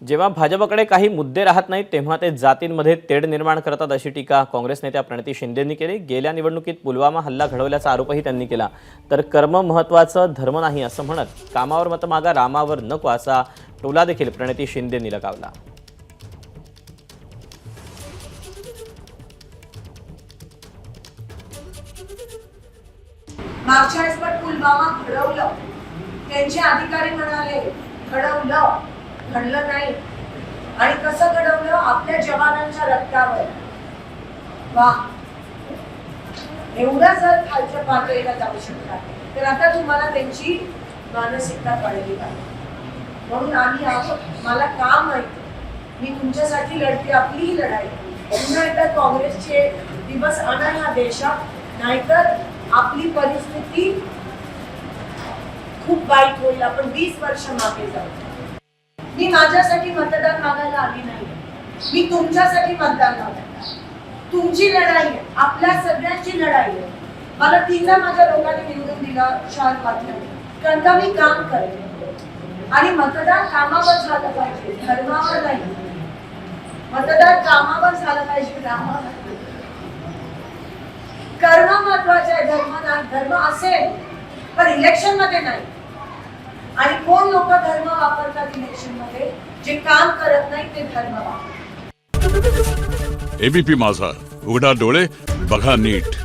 जेव्हा भाजपकडे काही मुद्दे राहत नाहीत तेव्हा ते जातींमध्ये तेढ निर्माण करतात अशी टीका काँग्रेस नेत्या प्रणिती शिंदेंनी केली। गेल्या निवडणुकीत पुलवामा हल्ला घडवल्याचा आरोपही त्यांनी केला। तर कर्म महत्त्वाचं, धर्म नाही असं म्हणत कामावर मत मागा, रामावर नको असा टोला देखील प्रणिती शिंदेंनी लगावला। मागच्या वेळेस पण पुलवामा घडवलं, त्यांचे अधिकारी म्हणाले घडवलं, घडलं नाही। आणि कसं घडवलं? आपल्या जवानांच्या रक्तावर। वा, एवढा जर खालच्या पातळीला जाऊ शकतात तर आता तुम्हाला त्यांची मानसिकता कळली पाहिजे। म्हणून आम्ही आहोत, मला काम माहिती, मी तुमच्यासाठी लढते, आपलीही लढाई। पुन्हा एकदा काँग्रेसचे दिवस आणा ह्या देशात, नाहीतर आपली परिस्थिती खूप वाईट होईल। आपण 20 वर्ष मागे जाऊ। मी माझ्यासाठी मतदान मागायला आली नाही, मी तुमच्यासाठी मतदान मागणार। तुमची लढाई आहे, आपल्या सगळ्यांची लढाई आहे। मला 3दा माझ्या लोकांनी निवडून दिलं शहर पातळीवर, कारण का मी काम करते। आणि मतदान कामावर झालं पाहिजे, धर्मावर नाही। मतदान कामावर झालं पाहिजे, रामावर नाही। कर्म महत्वाचे आहे, धर्म नाही। धर्म असेल पण इलेक्शन मध्ये नाही। आणि कोण लोक धर्म वापरतात इलेक्शन मध्ये? जे काम करत नाही ते धर्म वापरतात। एबीपी माझा, उघडा डोळे बघा नीट।